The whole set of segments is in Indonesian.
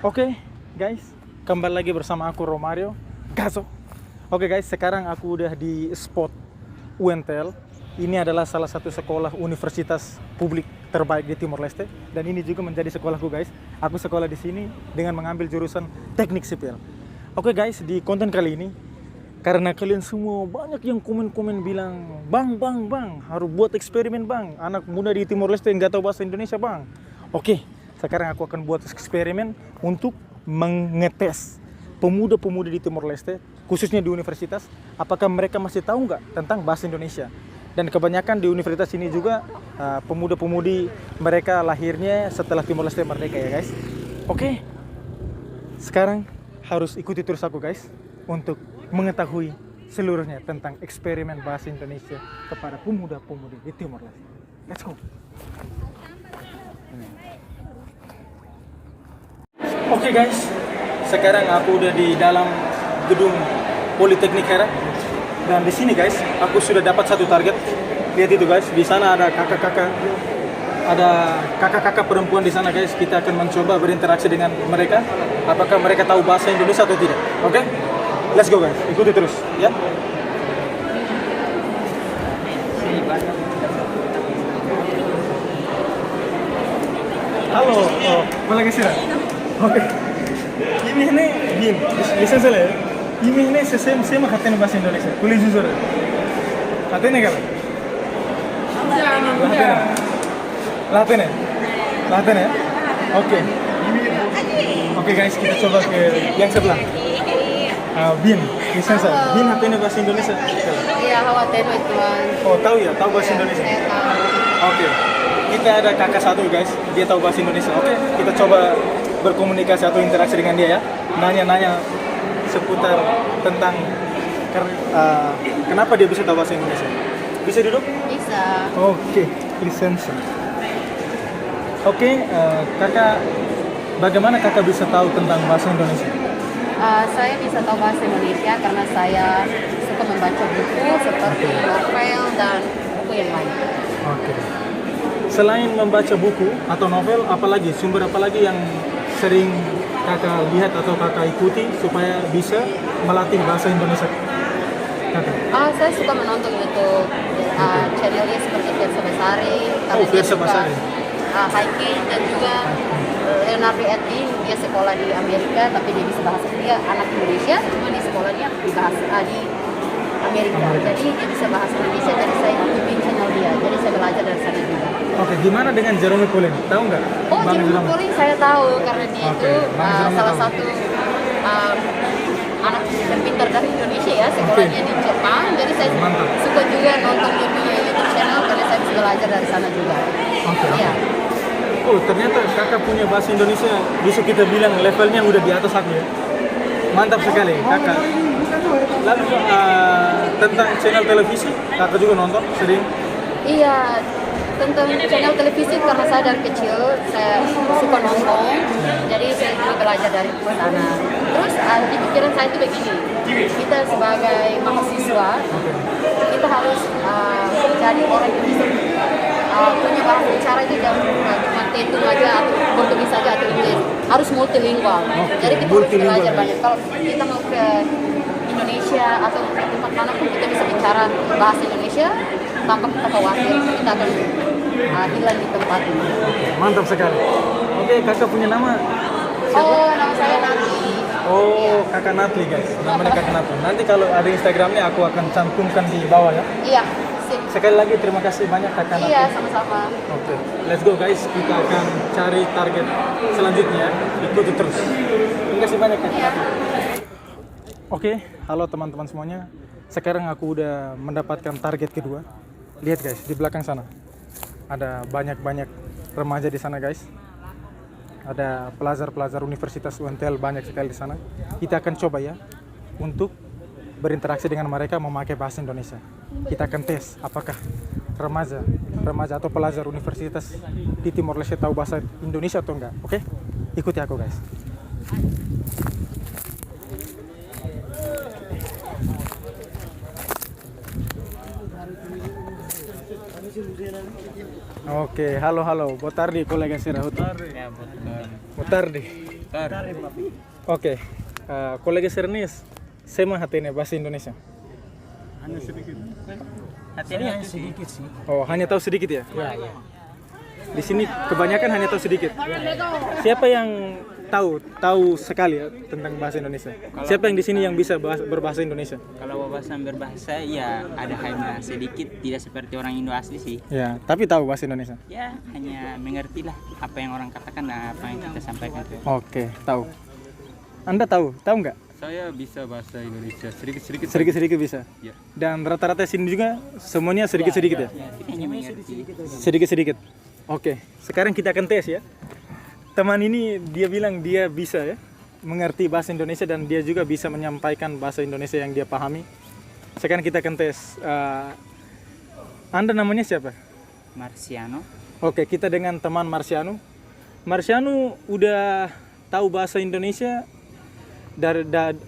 Oke, guys, kembali lagi bersama aku Romario Gaso. Oke guys, sekarang aku udah di spot UNTL. Ini adalah salah satu sekolah universitas publik terbaik di Timor Leste dan ini juga menjadi sekolahku guys. Aku sekolah di sini dengan mengambil jurusan teknik sipil. Oke guys, di konten kali ini karena kalian semua banyak yang komen-komen bilang, bang, harus buat eksperimen bang. Anak muda di Timor Leste nggak tahu bahasa Indonesia bang. Oke, sekarang aku akan buat eksperimen untuk mengetes pemuda-pemudi di Timor Leste, khususnya di universitas, apakah mereka masih tahu nggak tentang bahasa Indonesia. Dan kebanyakan di universitas ini juga pemuda-pemudi mereka lahirnya setelah Timor Leste merdeka ya guys. Oke, sekarang harus ikuti terus aku guys untuk mengetahui seluruhnya tentang eksperimen bahasa Indonesia kepada pemuda-pemudi di Timor Leste. Let's go. Oke guys, sekarang aku udah di dalam gedung Politeknik Hera. Dan di sini guys, aku sudah dapat satu target. Lihat itu guys, di sana ada kakak-kakak perempuan di sana guys. Kita akan mencoba berinteraksi dengan mereka. Apakah mereka tahu bahasa Indonesia atau tidak? Oke? Let's go guys, ikuti terus ya. Halo, boleh kasih Oke. Ini gini, bisa saya. Ini saya mah katanya bahasa Indonesia. Kuliah jujur. Katanya kalau. Latih ya. Oke. Oke guys, kita coba ke yang sebelah. Bin, bisa saya. Bin katanya bahasa Indonesia. Iya, khawatir tuan. Oh tahu ya, tahu bahasa Indonesia. Oke. Kita ada kakak satu guys, dia tahu bahasa Indonesia. Oke, kita coba berkomunikasi atau interaksi dengan dia ya. Nanya-nanya seputar tentang kenapa dia bisa tahu bahasa Indonesia. Bisa duduk? Bisa. Oke, lisensi. Oke, kakak, bagaimana kakak bisa tahu tentang bahasa Indonesia? Saya bisa tahu bahasa Indonesia karena saya suka membaca buku seperti novel dan buku yang lain. Oke. Selain membaca buku atau novel, apalagi sumber apalagi yang sering kakak lihat atau kakak ikuti supaya bisa melatih bahasa Indonesia? Saya suka menonton YouTube channelnya seperti Fiersa Besari, Fiersa Besari. Hiking dan juga Leonardo Edwin. Dia sekolah di Amerika tapi dia bisa bahasa, dia anak Indonesia cuma di sekolahnya di Amerika. Jadi dia bisa bahasa Indonesia, jadi saya ikutin channel dia, jadi saya belajar dari sana juga. Oke, gimana dengan Jerome Pauline? Tahu nggak? Oh, Jerome Pauline saya tahu karena dia itu salah satu anak terpintar dari Indonesia ya, sekolahnya di Jepang. Jadi saya suka juga nonton YouTube channel karena saya bisa belajar dari sana juga. Oke. Iya. Oh, ternyata kakak punya bahasa Indonesia bisa kita bilang levelnya udah di atas aku ya. Mantap sekali kakak. Lalu tentang channel televisi, kakak juga nonton sering? Iya, tentang channel televisi karena saya dari kecil saya suka nonton, jadi saya juga belajar dari sana. Terus di pikiran saya itu begini, kita sebagai mahasiswa kita harus jadi orang yang bisa punya bahasa bicara itu jangan cuma tetu aja atau Portugis saja atau Inggris, harus multilingual. Jadi kita harus belajar banyak. Kalau kita mau ke Indonesia atau ke tempat mana pun kita bisa bicara bahasa Indonesia tanpa kita khawatir kita akan hilang di tempat ini. Mantap sekali. Oke, kakak punya nama? Siapa? Oh, nama saya Natli. Oh, iya. Kakak Natli guys. Namanya Kakak Natli. Nanti kalau ada Instagramnya aku akan cantumkan di bawah ya. Iya. Sip. Sekali lagi terima kasih banyak Kakak Natli. Iya, sama-sama. Oke, let's go guys. Kita akan cari target selanjutnya. Ikuti terus. Terima kasih banyak Kakak. Iya. Oke, halo teman-teman semuanya. Sekarang aku udah mendapatkan target kedua. Lihat guys, di belakang sana. Ada banyak-banyak remaja di sana guys. Ada pelajar-pelajar Universitas UNTL banyak sekali di sana. Kita akan coba ya untuk berinteraksi dengan mereka memakai bahasa Indonesia. Kita akan tes apakah remaja atau pelajar universitas di Timor Leste tahu bahasa Indonesia atau enggak. Oke? Ikuti aku guys. Oke, halo. Boa tarde, colega Serahuto. Ya, betul. Boa tarde. Oke. Kolega Sernis, saya mau hati bahasa Indonesia. Hanya sedikit. Hanya sedikit sih. Oh, hanya tahu sedikit ya? Ya. Di sini kebanyakan hanya tahu sedikit. Siapa yang tahu sekali ya tentang bahasa Indonesia? Siapa yang di sini yang bisa berbahasa Indonesia? Kalau wawasan berbahasa ya ada hanya sedikit, tidak seperti orang Indo asli sih. Ya, tapi tahu bahasa Indonesia. Ya hanya mengerti lah apa yang orang katakan dan apa yang kita sampaikan. Oke, tahu. Anda tahu nggak? Saya bisa bahasa Indonesia sedikit-sedikit. Sedikit-sedikit bisa. Ya. Dan rata-rata sini juga semuanya sedikit-sedikit ya? Ya, hanya mengerti. Sedikit-sedikit. Oke, sekarang kita akan tes ya. Teman ini dia bilang dia bisa ya mengerti bahasa Indonesia dan dia juga bisa menyampaikan bahasa Indonesia yang dia pahami. Sekarang kita akan tes. Anda namanya siapa? Marciano. Oke, kita dengan teman Marciano. Marciano udah tahu bahasa Indonesia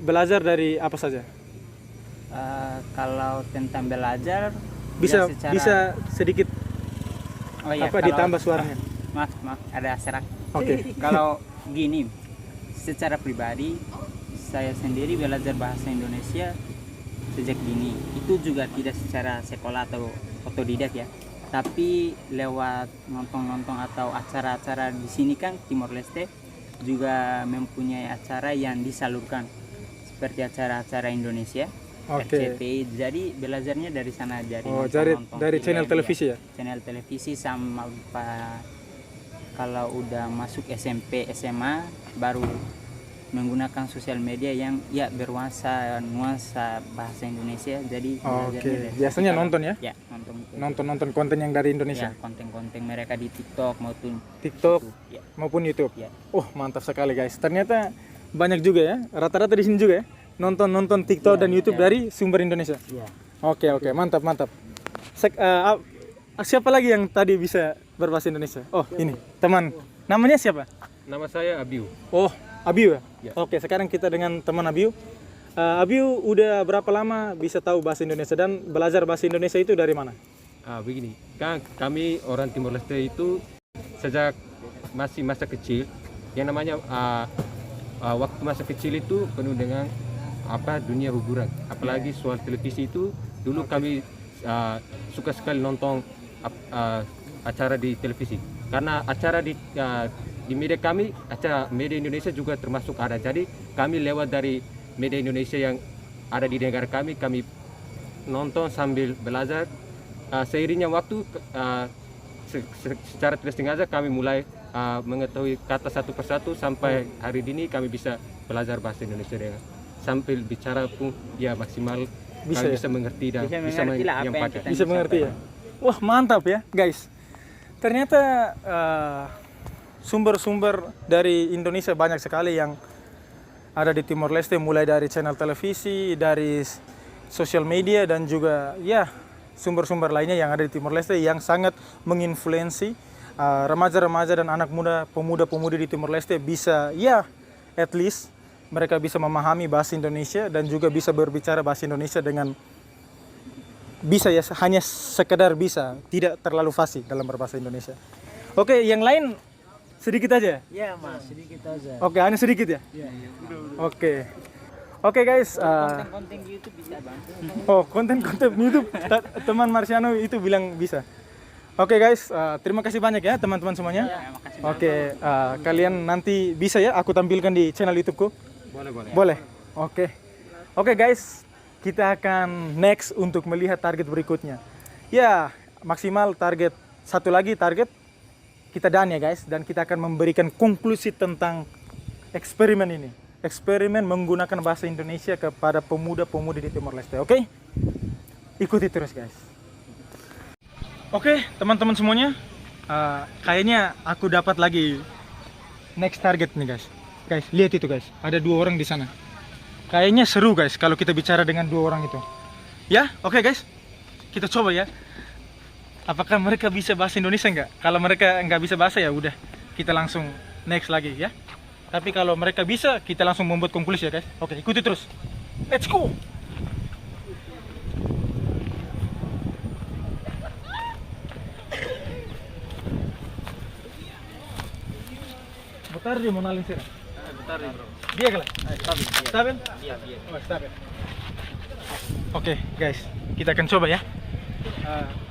belajar dari apa saja? Kalau tentang belajar Bisa ya secara- bisa sedikit oh, iya, apa kalau- ditambah suaranya? Maaf ada serak. Oke. Kalau gini, secara pribadi saya sendiri belajar bahasa Indonesia sejak dini. Itu juga tidak secara sekolah atau otodidak ya, tapi lewat nonton-nonton atau acara-acara di sini kan Timor Leste juga mempunyai acara yang disalurkan seperti acara-acara Indonesia. Oke. RCTI, jadi belajarnya dari sana dari Oh, nonton-nonton dari film, channel televisi ya? channel televisi sama kalau udah masuk SMP SMA baru menggunakan sosial media yang ya bernuansa bahasa Indonesia, jadi belajarnya Oke. dari Biasanya situ. nonton ya? Ya nonton itu. Nonton konten yang dari Indonesia, Ya, konten-konten mereka di TikTok maupun TikTok ya, maupun YouTube. ya. Oh, mantap sekali guys. Ternyata banyak juga ya. Rata-rata di sini juga ya. Nonton TikTok dan YouTube dari sumber Indonesia. Ya. Oke, mantap. Siapa lagi yang tadi bisa berbahasa Indonesia? Oh, ini teman. Namanya siapa? Nama saya Abiu. Oh, Abiu ya? Ya. Oke, sekarang kita dengan teman Abiu. Abiu udah berapa lama bisa tahu bahasa Indonesia dan belajar bahasa Indonesia itu dari mana? Begini, kan kami orang Timor Leste itu sejak masih masa kecil, yang namanya waktu masa kecil itu penuh dengan dunia hiburan, apalagi soal televisi itu dulu kami suka sekali nonton acara di televisi, karena acara di media kami, acara media Indonesia juga termasuk ada, jadi kami lewat dari media Indonesia yang ada di negara kami nonton sambil belajar. Seiringnya waktu secara tidak sengaja kami mulai mengetahui kata satu persatu sampai hari ini kami bisa belajar bahasa Indonesia dengan sambil bicara pun ya maksimal Bisa kami ya? bisa mengerti dan Bisa mengerti lah apa yang menyampaikan. kita- Bisa mengerti ya? Wah, mantap ya, guys. Ternyata sumber-sumber dari Indonesia banyak sekali yang ada di Timor Leste, mulai dari channel televisi, dari sosial media, dan juga ya sumber-sumber lainnya yang ada di Timor Leste yang sangat menginfluensi remaja-remaja dan anak muda, pemuda-pemudi di Timor Leste bisa ya at least mereka bisa memahami bahasa Indonesia dan juga bisa berbicara bahasa Indonesia dengan bisa ya, hanya sekedar bisa, tidak terlalu fasih dalam berbahasa Indonesia. Oke, yang lain sedikit aja. Ya mas, sedikit aja. Oke, hanya sedikit ya. Oke, guys. Konten-konten di YouTube bisa bantu. Oh, konten-konten YouTube teman Marciano itu bilang bisa. Oke guys, terima kasih banyak ya teman-teman semuanya. Terima kasih. Oke, kalian nanti bisa ya aku tampilkan di channel YouTubeku. Boleh. Oke guys, kita akan next untuk melihat target berikutnya. Ya, maksimal target satu lagi target kita dan ya guys, dan kita akan memberikan konklusi tentang eksperimen ini. Eksperimen menggunakan bahasa Indonesia kepada pemuda-pemudi di Timor Leste. Oke? Ikuti terus guys. Oke, teman-teman semuanya, kayaknya aku dapat lagi next target nih guys. Guys, lihat itu guys, ada 2 orang di sana. Kayaknya seru guys kalau kita bicara dengan 2 orang itu. Ya, oke guys, kita coba ya. Apakah mereka bisa bahasa Indonesia nggak? Kalau mereka nggak bisa bahasa ya udah, kita langsung next lagi ya. Tapi kalau mereka bisa, kita langsung membuat konklusi ya guys. Oke, ikuti terus. Let's go. Boa tarde, Mona Lisa. Dia kelas. Stabil? Oh, stabil. Oke, guys, kita akan coba ya.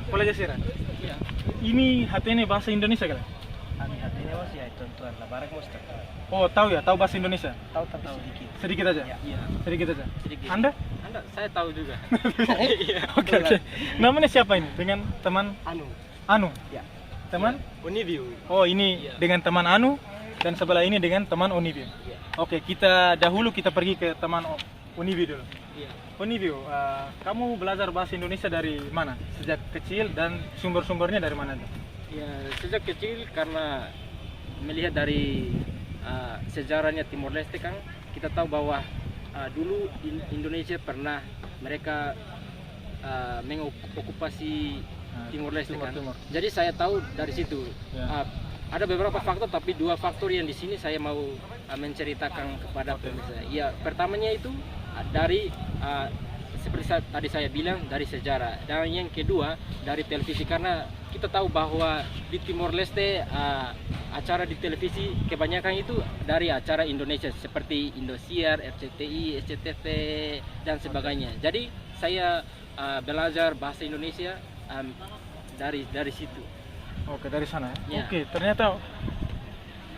Boleh aja sih, Ran? Iya. Ini HT bahasa Indonesia kali? Kami hatinya masih ya contohan lah barang mustahil. Oh, tahu ya, tahu bahasa Indonesia? Tahu tapi sedikit. Sedikit aja? Iya. Sedikit aja? Sedikit. Anda? Anda saya tahu juga. Oke, oke. Namanya siapa ini? Dengan teman Anu? Ya. Teman? Uniview. Oh, ini Iya. dengan teman Anu, dan sebelah ini dengan teman Uniview. Iya. Oke, kita pergi ke teman Uniview dulu. Iya. Uniview, kamu belajar bahasa Indonesia dari mana? Sejak kecil dan sumber-sumbernya dari mana? Ya, sejak kecil karena melihat dari sejarahnya Timor Leste kan kita tahu bahwa dulu Indonesia pernah mereka mengokupasi Timor Leste kan. Timur. Jadi saya tahu dari situ. Ya. Ada beberapa faktor tapi 2 faktor yang di sini saya mau menceritakan kepada pemirsa. Ya, pertamanya itu dari seperti tadi saya bilang dari sejarah, dan yang kedua dari televisi karena kita tahu bahwa di Timor Leste acara di televisi kebanyakan itu dari acara Indonesia seperti Indosiar, RCTI, SCTV dan sebagainya. Jadi saya belajar bahasa Indonesia dari situ. Oke, dari sana ya? Ya. Oke, ternyata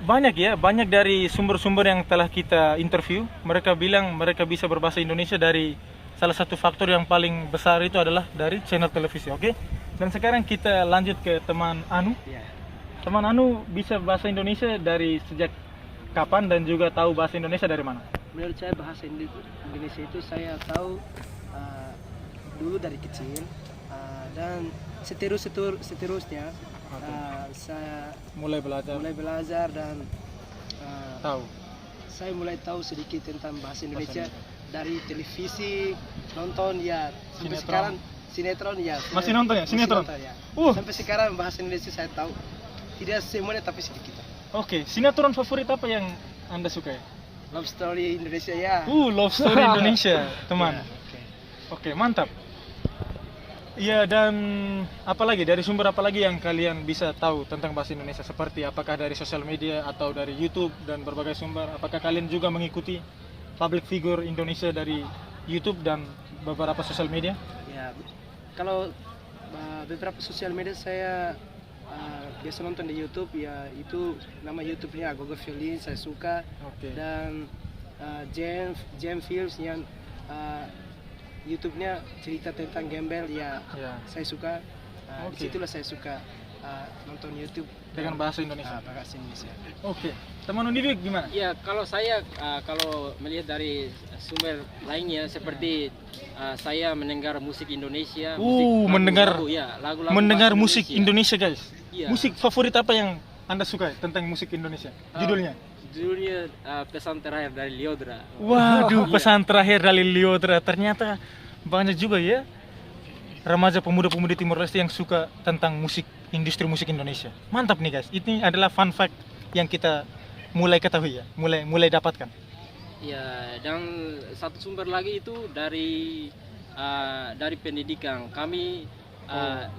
banyak dari sumber-sumber yang telah kita interview, mereka bilang mereka bisa berbahasa Indonesia dari salah satu faktor yang paling besar itu adalah dari channel televisi, oke? Dan sekarang kita lanjut ke teman Anu. Ya. Teman Anu bisa bahasa Indonesia dari sejak kapan dan juga tahu bahasa Indonesia dari mana? Menurut saya bahasa Indonesia itu saya tahu dulu dari kecil dan seterusnya saya Mulai belajar dan tahu. saya mulai tahu sedikit tentang bahasa Indonesia dari televisi, nonton ya sampai Sinetron. sekarang sinetron ya. Masih nonton ya? Masih Sinetron? nonton, ya. Uh. Sampai sekarang bahasa Indonesia saya tahu. Tidak semuanya tapi sedikit. Oke, sinetron favorit apa yang Anda suka ya? Love Story Indonesia ya. Love Story Indonesia, teman. Ya, Oke, mantap. Iya, dan apalagi dari sumber apa lagi yang kalian bisa tahu tentang bahasa Indonesia? Seperti apakah dari sosial media atau dari YouTube dan berbagai sumber? Apakah kalian juga mengikuti public figure Indonesia dari YouTube dan beberapa sosial media? Ya, kalau beberapa sosial media saya biasa nonton di YouTube ya, itu nama YouTube-nya Gogo Violin saya suka. Oke. Dan Jam Films yang YouTube-nya cerita tentang gembel ya, Ya. saya suka. Oke. Disitulah saya suka nonton YouTube Dengan bahasa Indonesia. bahasa Indonesia. Oke. Teman Univik gimana? Ya, kalau saya kalau melihat dari sumber lainnya seperti saya mendengar musik Indonesia, mendengar lagu-lagu Mendengar bahasa musik Indonesia, guys. Iya. Musik favorit apa yang Anda suka tentang musik Indonesia? Judulnya? Judulnya Pesan Terakhir dari Liodra. Waduh, Iya. pesan terakhir dari Liodra. Ternyata banyak juga ya remaja pemuda-pemudi Timor Leste yang suka tentang musik, industri musik Indonesia. Mantap nih guys. Ini adalah fun fact yang kita mulai ketahui ya, mulai dapatkan. Ya, dan satu sumber lagi itu dari pendidikan. Kami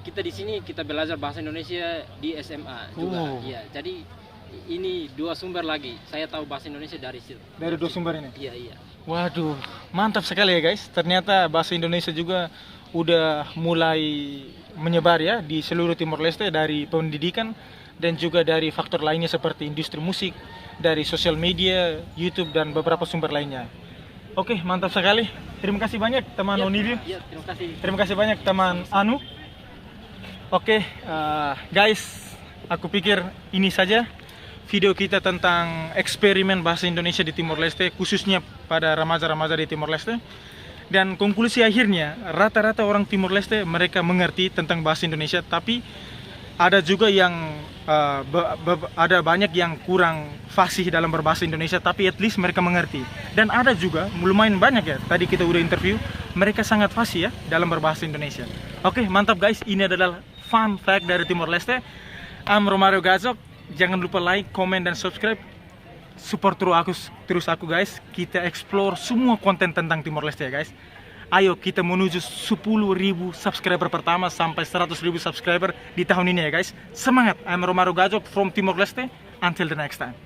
kita di sini kita belajar bahasa Indonesia di SMA juga. Ya, jadi ini 2 sumber lagi. Saya tahu bahasa Indonesia dari situ. Dari 2 sumber ini. Iya. Waduh, mantap sekali ya guys. Ternyata bahasa Indonesia juga udah mulai menyebar ya di seluruh Timor Leste dari pendidikan dan juga dari faktor lainnya seperti industri musik, dari sosial media, YouTube dan beberapa sumber lainnya. Oke, mantap sekali. Terima kasih banyak teman Uniview. Iya, terima kasih. Terima kasih banyak teman Anu. Oke, guys, aku pikir ini saja video kita tentang eksperimen bahasa Indonesia di Timor Leste, khususnya pada remaja-remaja di Timor Leste. Dan konklusi akhirnya, rata-rata orang Timor Leste mereka mengerti tentang bahasa Indonesia, tapi ada juga yang ada banyak yang kurang fasih dalam berbahasa Indonesia, tapi at least mereka mengerti. Dan ada juga lumayan banyak ya, tadi kita udah interview, mereka sangat fasih ya dalam berbahasa Indonesia. Oke, mantap guys, ini adalah fun fact dari Timor Leste. I'm Romario Gazok. Jangan lupa like, comment, dan subscribe. Support terus aku guys. Kita explore semua konten tentang Timor Leste ya guys. Ayo kita menuju 10.000 subscriber pertama sampai 100.000 subscriber di tahun ini ya guys. Semangat. I'm Romario Gazok from Timor Leste. Until the next time.